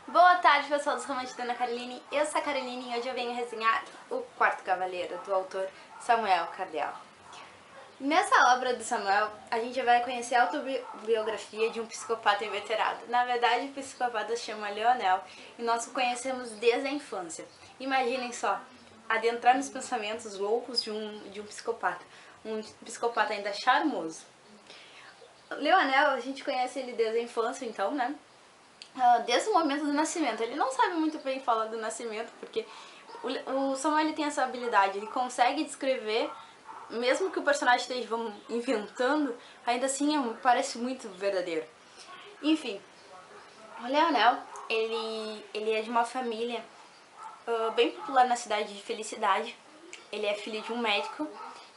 Boa tarde, pessoal dos Romances da Ana Caroline. Eu sou a Caroline e hoje eu venho resenhar O Quarto Cavaleiro, do autor Samuel Cardel. Nessa obra do Samuel, a gente vai conhecer a autobiografia de um psicopata inveterado. Na verdade, o psicopata se chama Leonel e nós o conhecemos desde a infância. Imaginem só, adentrar nos pensamentos loucos de um psicopata ainda charmoso. Leonel, a gente conhece ele desde a infância, então, né? Desde o momento do nascimento. Ele não sabe muito bem falar do nascimento, porque o Samuel ele tem essa habilidade, ele consegue descrever, mesmo que o personagem esteja inventando, ainda assim parece muito verdadeiro. Enfim, o Leonel, ele é de uma família bem popular na cidade de Felicidade. Ele é filho de um médico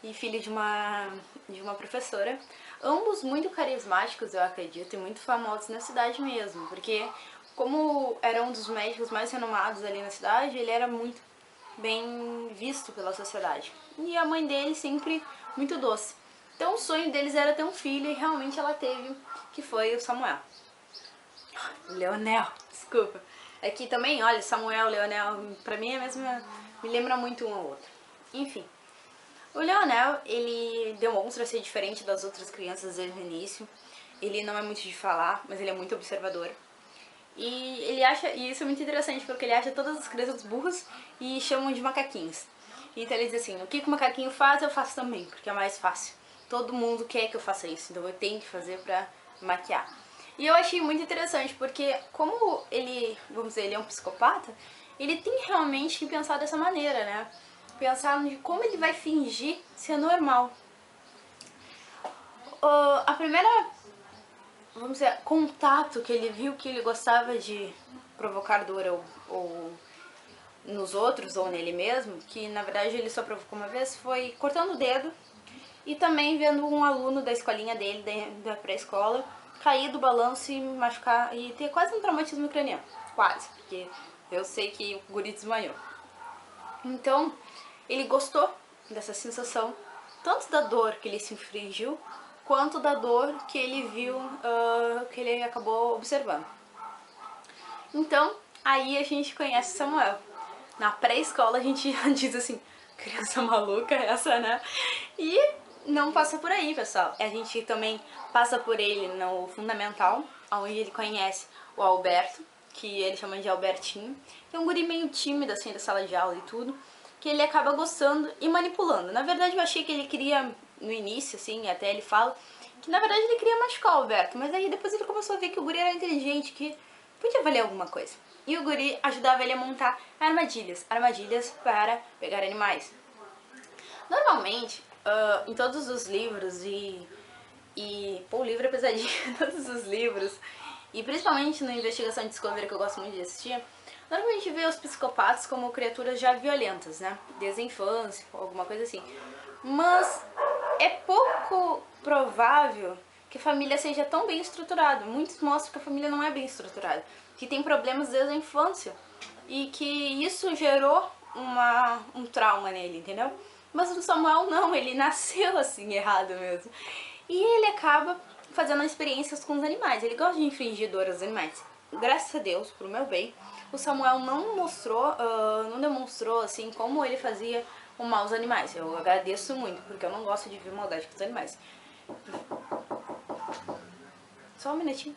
e filho de uma professora. Ambos muito carismáticos, eu acredito, e muito famosos na cidade mesmo, porque como era um dos médicos mais renomados ali na cidade, ele era muito bem visto pela sociedade. E a mãe dele sempre muito doce. Então o sonho deles era ter um filho e realmente ela teve, que foi o Samuel. Leonel, desculpa. Aqui também, olha, Samuel, Leonel, pra mim é a mesma, me lembra muito um ao outro. Enfim. O Leonel, ele demonstra ser diferente das outras crianças desde o início. Ele não é muito de falar, mas ele é muito observador. E ele acha, e isso é muito interessante, porque ele acha todas as crianças burras e chamam de macaquinhos. Então ele diz assim, o que o macaquinho faz, eu faço também, porque é mais fácil. Todo mundo quer que eu faça isso, então eu tenho que fazer pra maquiar. E eu achei muito interessante, porque como ele, vamos dizer, ele é um psicopata, ele tem realmente que pensar dessa maneira, né? Pensar de como ele vai fingir ser normal. A primeira, vamos dizer, contato que ele viu que ele gostava de provocar dor ou nos outros ou nele mesmo, que na verdade ele só provocou uma vez, foi cortando o dedo e também vendo um aluno da escolinha dele, da pré-escola, cair do balanço e machucar e ter quase um traumatismo craniano. Quase, porque eu sei que o guri desmaiou. Então, ele gostou dessa sensação, tanto da dor que ele se infligiu, quanto da dor que ele viu, que ele acabou observando. Então, aí a gente conhece Samuel. Na pré-escola a gente já diz assim, criança maluca essa, né? E não passa por aí, pessoal. A gente também passa por ele no fundamental, onde ele conhece o Alberto, que ele chama de Albertinho, que é um guri meio tímido, assim, da sala de aula e tudo, que ele acaba gostando e manipulando. Na verdade, eu achei que ele queria, no início, assim, até ele fala, que na verdade ele queria machucar o Alberto, mas aí depois ele começou a ver que o guri era inteligente, que podia valer alguma coisa. E o guri ajudava ele a montar armadilhas para pegar animais. Normalmente, em todos os livros pô, o livro é pesadinho, todos os livros, e principalmente no Investigação e Discovery, que eu gosto muito de assistir, normalmente vê os psicopatas como criaturas já violentas, né? Desde a infância, alguma coisa assim. Mas é pouco provável que a família seja tão bem estruturada. Muitos mostram que a família não é bem estruturada, que tem problemas desde a infância e que isso gerou um trauma nele, entendeu? Mas o Samuel não, ele nasceu assim, errado mesmo. E ele acaba fazendo experiências com os animais, ele gosta de infligir dor aos animais. Graças a Deus, pro meu bem, o Samuel não mostrou, não demonstrou assim como ele fazia o mal aos animais. Eu agradeço muito, porque eu não gosto de ver maldade com os animais. Só um minutinho.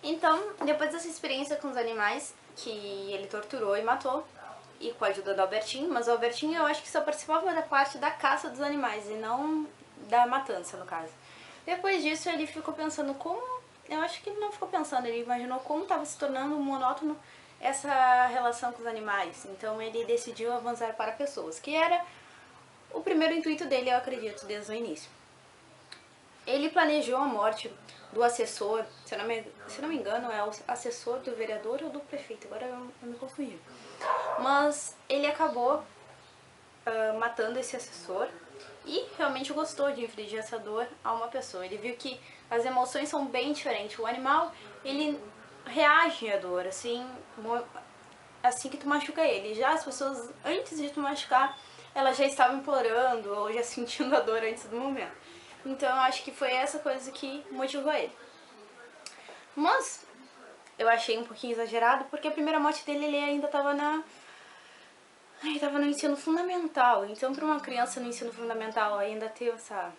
Então, depois dessa experiência com os animais, que ele torturou e matou, e com a ajuda do Albertinho, mas o Albertinho eu acho que só participava da parte da caça dos animais e não da matança, no caso. Depois disso ele ficou pensando como, eu acho que ele não ficou pensando, ele imaginou como estava se tornando monótono essa relação com os animais. Então ele decidiu avançar para pessoas, que era o primeiro intuito dele, eu acredito, desde o início. Ele planejou a morte do assessor, se eu não me engano, é o assessor do vereador ou do prefeito, agora eu me confundi. Mas ele acabou matando esse assessor e realmente gostou de infligir essa dor a uma pessoa. Ele viu que as emoções são bem diferentes. O animal, ele reage à dor, assim que tu machuca ele. Já as pessoas, antes de tu machucar, ela já estava implorando ou já sentindo a dor antes do momento. Então eu acho que foi essa coisa que motivou ele. Mas eu achei um pouquinho exagerado, porque a primeira morte dele ele ainda estava no ensino fundamental. Então para uma criança no ensino fundamental ainda ter essa,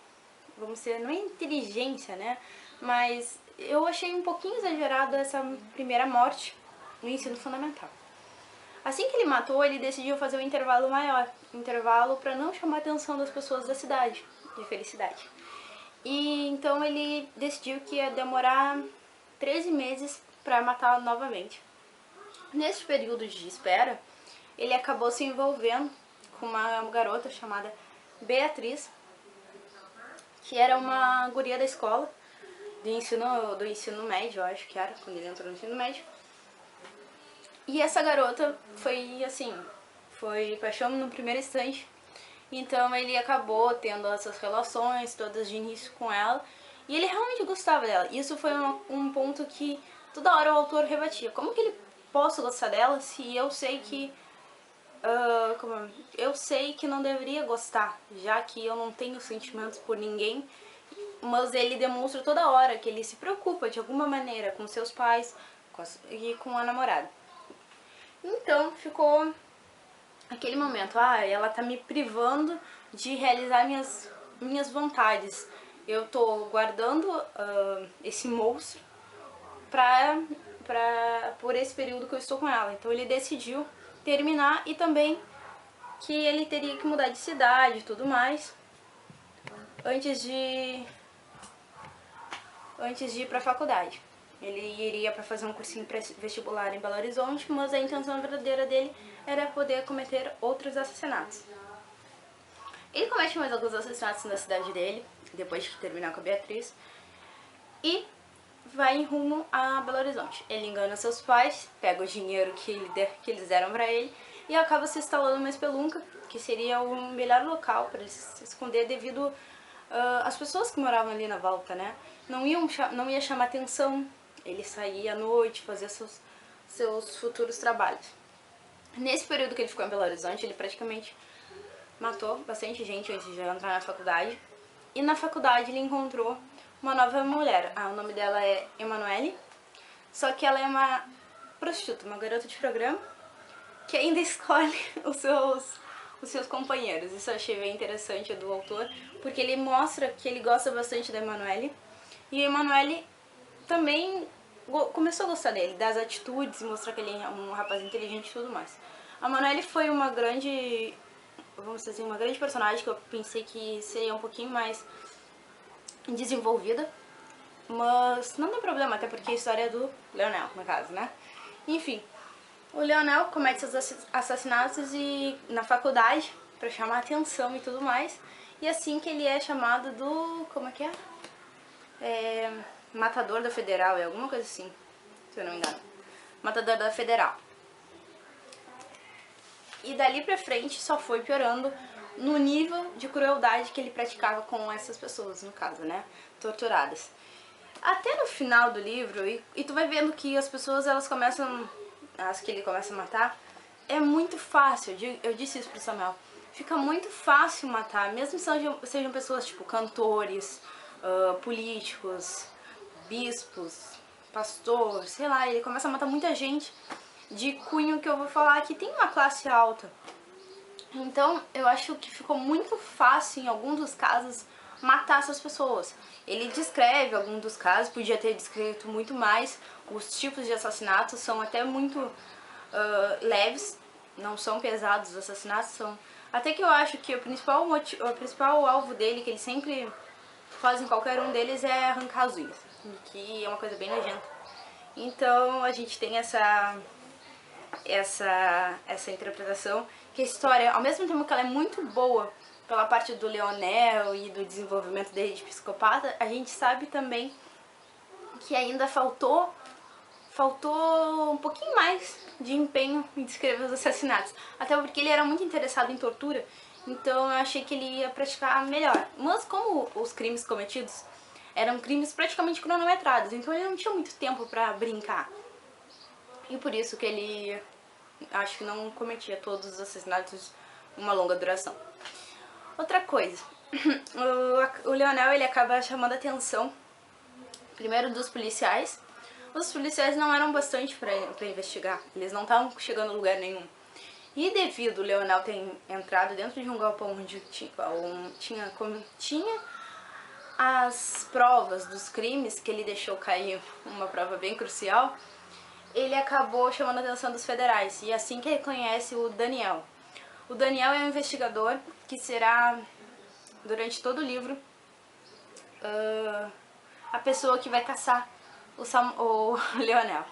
vamos dizer, não é inteligência, né? Mas eu achei um pouquinho exagerado essa primeira morte no ensino fundamental. Assim que ele matou, ele decidiu fazer um intervalo maior. Intervalo para não chamar a atenção das pessoas da cidade, de Felicidade. E então ele decidiu que ia demorar 13 meses para matar novamente. Nesse período de espera, ele acabou se envolvendo com uma garota chamada Beatriz, que era uma guria da escola, do ensino médio, eu acho que era, quando ele entrou no ensino médio. E essa garota foi assim, foi paixão no primeiro instante. Então ele acabou tendo essas relações todas de início com ela. E ele realmente gostava dela. Isso foi um ponto que toda hora o autor rebatia. Como que ele posso gostar dela se eu sei que... eu sei que não deveria gostar, já que eu não tenho sentimentos por ninguém. Mas ele demonstra toda hora que ele se preocupa de alguma maneira com seus pais e com a namorada. Então ficou aquele momento, ela tá me privando de realizar minhas vontades. Eu tô guardando esse monstro por esse período que eu estou com ela. Então ele decidiu terminar e também que ele teria que mudar de cidade e tudo mais antes de ir pra faculdade. Ele iria para fazer um cursinho vestibular em Belo Horizonte, mas a intenção verdadeira dele era poder cometer outros assassinatos. Ele comete mais alguns assassinatos na cidade dele, depois de terminar com a Beatriz, e vai em rumo a Belo Horizonte. Ele engana seus pais, pega o dinheiro que eles deram pra ele e acaba se instalando numa espelunca, que seria o melhor local para ele se esconder devido às pessoas que moravam ali na volta, né? Não ia chamar atenção, ele saía à noite, fazia seus futuros trabalhos. Nesse período que ele ficou em Belo Horizonte, ele praticamente matou bastante gente antes de entrar na faculdade. E na faculdade ele encontrou uma nova mulher. O nome dela é Emanuele, só que ela é uma prostituta, uma garota de programa, que ainda escolhe os seus companheiros. Isso eu achei bem interessante do autor, porque ele mostra que ele gosta bastante da Emanuele. E a Emanuele também começou a gostar dele, das atitudes, mostrar que ele é um rapaz inteligente e tudo mais. A Emanuele foi uma grande, vamos dizer assim, uma grande personagem que eu pensei que seria um pouquinho mais desenvolvida, mas não tem problema, até porque a história é do Leonel, no caso, né? Enfim, o Leonel comete seus assassinatos na faculdade pra chamar atenção e tudo mais, e assim que ele é chamado do... como é que é? Matador da Federal, é alguma coisa assim, se eu não me engano. Matador da Federal. E dali pra frente só foi piorando no nível de crueldade que ele praticava com essas pessoas, no caso, né? Torturadas. Até no final do livro, e tu vai vendo que as pessoas, as que ele começa a matar, é muito fácil, eu disse isso pro Samuel, fica muito fácil matar, mesmo sejam pessoas tipo cantores, políticos, bispos, pastor, sei lá, ele começa a matar muita gente de cunho que eu vou falar que tem uma classe alta. Então eu acho que ficou muito fácil em alguns dos casos matar essas pessoas. Ele descreve alguns dos casos, podia ter descrito muito mais. Os tipos de assassinatos são até muito leves, não são pesados os assassinatos, são... Até que eu acho que o principal alvo dele, que ele sempre faz em qualquer um deles, é arrancar as unhas, que é uma coisa bem nojenta. Então a gente tem essa interpretação, que a história, ao mesmo tempo que ela é muito boa pela parte do Leonel e do desenvolvimento dele de psicopata, a gente sabe também que ainda faltou um pouquinho mais de empenho em descrever os assassinatos. Até porque ele era muito interessado em tortura, então eu achei que ele ia praticar melhor. Mas como os crimes cometidos eram crimes praticamente cronometrados, então ele não tinha muito tempo pra brincar. E por isso que ele, acho que não cometia todos os assassinatos uma longa duração. Outra coisa, o Leonel ele acaba chamando a atenção, primeiro dos policiais. Os policiais não eram bastante pra investigar, eles não estavam chegando a lugar nenhum. E devido o Leonel ter entrado dentro de um galpão onde tinha as provas dos crimes, que ele deixou cair uma prova bem crucial, ele acabou chamando a atenção dos federais. E assim que ele conhece o Daniel. O Daniel é um investigador que será, durante todo o livro, a pessoa que vai caçar o Leonel.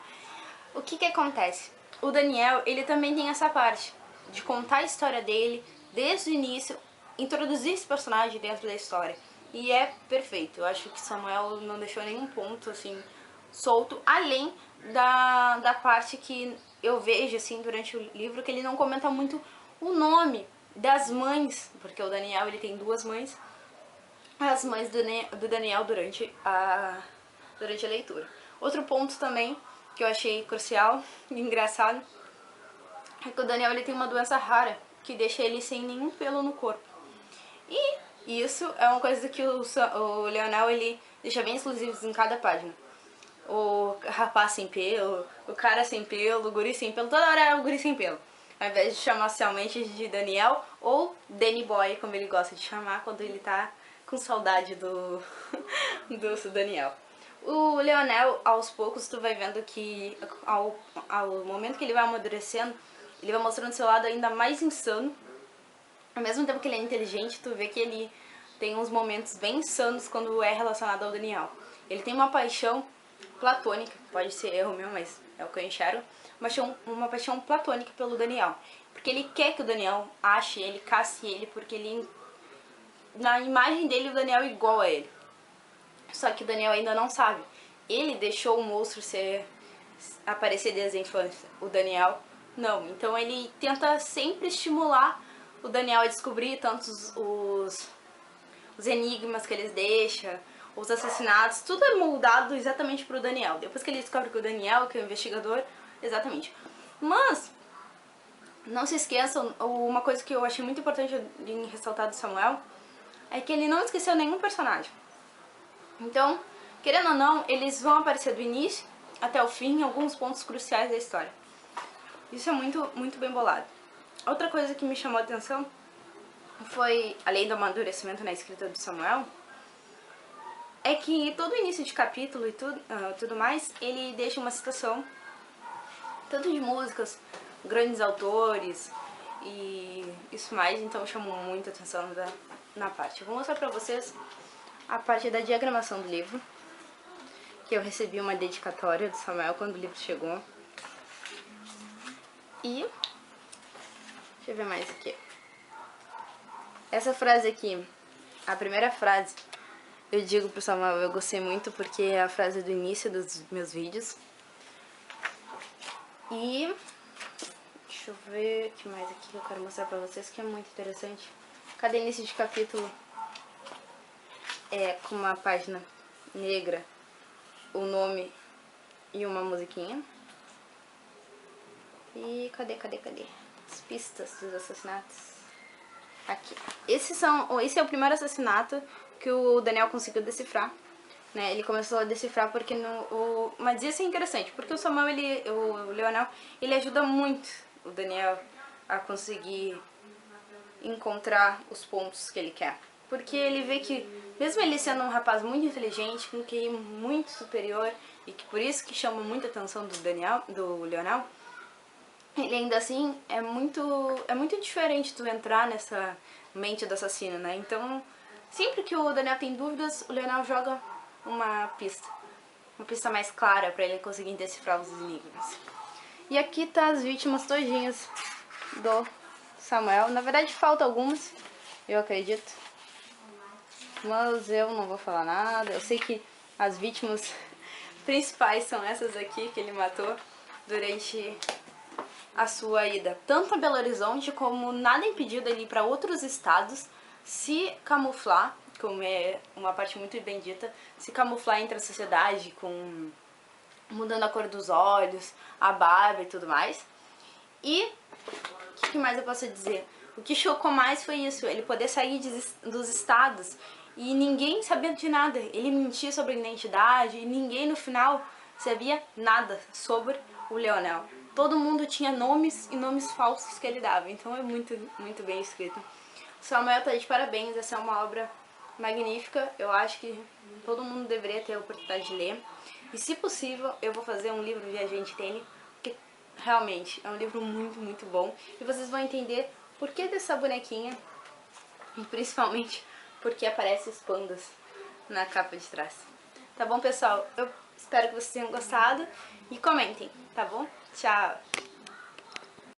O que acontece? O Daniel, ele também tem essa parte de contar a história dele desde o início, introduzir esse personagem dentro da história. E é perfeito. Eu acho que Samuel não deixou nenhum ponto assim solto, além da parte que eu vejo assim durante o livro, que ele não comenta muito o nome das mães, porque o Daniel ele tem duas mães, as mães do Daniel durante a leitura. Outro ponto também que eu achei crucial e engraçado é que o Daniel ele tem uma doença rara que deixa ele sem nenhum pelo no corpo. E isso é uma coisa que o Leonel ele deixa bem exclusivos em cada página. O rapaz sem pelo, o cara sem pelo, o guri sem pelo, toda hora é o guri sem pelo. Ao invés de chamar oficialmente de Daniel ou Danny Boy, como ele gosta de chamar quando ele tá com saudade do Daniel. O Leonel, aos poucos, tu vai vendo que ao momento que ele vai amadurecendo, ele vai mostrando seu lado ainda mais insano. Ao mesmo tempo que ele é inteligente, tu vê que ele tem uns momentos bem insanos quando é relacionado ao Daniel. Ele tem uma paixão platônica, pode ser erro meu, mas é o que eu enxergo, uma paixão platônica pelo Daniel. Porque ele quer que o Daniel ache ele, casse ele, porque ele, na imagem dele, o Daniel é igual a ele. Só que o Daniel ainda não sabe. Ele deixou o monstro aparecer desde a infância. O Daniel não. Então ele tenta sempre estimular o Daniel a descobrir tantos os enigmas que eles deixam, os assassinatos, tudo é moldado exatamente pro Daniel. Depois que ele descobre que o Daniel, que é o investigador, exatamente. Mas não se esqueçam, uma coisa que eu achei muito importante em ressaltar do Samuel é que ele não esqueceu nenhum personagem. Então, querendo ou não, eles vão aparecer do início até o fim em alguns pontos cruciais da história. Isso é muito, muito bem bolado. Outra coisa que me chamou a atenção foi, além do amadurecimento na escrita do Samuel, é que todo início de capítulo e tudo mais, ele deixa uma citação, tanto de músicas, grandes autores e isso mais, então chamou muita atenção na parte. Eu vou mostrar pra vocês a parte da diagramação do livro, que eu recebi uma dedicatória do Samuel quando o livro chegou. E deixa eu ver mais aqui. Essa frase aqui, a primeira frase, eu digo pro Samuel, eu gostei muito porque é a frase do início dos meus vídeos. E deixa eu ver o que mais aqui que eu quero mostrar pra vocês, que é muito interessante. Cada início de capítulo é com uma página negra, o nome e uma musiquinha. E cadê? As pistas dos assassinatos. Aqui. Esse é o primeiro assassinato que o Daniel conseguiu decifrar. Né? Ele começou a decifrar porque mas isso é interessante, porque o Samuel, o Leonel, ele ajuda muito o Daniel a conseguir encontrar os pontos que ele quer. Porque ele vê que, mesmo ele sendo um rapaz muito inteligente, com um QI muito superior, e que por isso que chama muita atenção do Leonel, ele ainda assim é muito diferente tu entrar nessa mente do assassino, né? Então, sempre que o Daniel tem dúvidas, o Leonel joga uma pista mais clara pra ele conseguir decifrar os enigmas. E aqui tá as vítimas todinhas do Samuel. Na verdade falta algumas, eu acredito, mas eu não vou falar nada. Eu sei que as vítimas principais são essas aqui que ele matou durante a sua ida tanto a Belo Horizonte, como nada impediu dele ir para outros estados, se camuflar, como é uma parte muito bem dita, se camuflar entre a sociedade, mudando a cor dos olhos, a barba e tudo mais. E o que mais eu posso dizer? O que chocou mais foi isso, ele poder sair dos estados e ninguém sabia de nada. Ele mentia sobre a identidade e ninguém no final sabia nada sobre o Leonel. Todo mundo tinha nomes e nomes falsos que ele dava, então é muito, muito bem escrito. Samuel tá de parabéns, essa é uma obra magnífica, eu acho que todo mundo deveria ter a oportunidade de ler. E se possível, eu vou fazer um livro de Agente Tene, porque realmente é um livro muito, muito bom. E vocês vão entender por que dessa bonequinha, e principalmente porque aparecem os pandas na capa de trás. Tá bom, pessoal? Eu espero que vocês tenham gostado e comentem, tá bom? Tchau!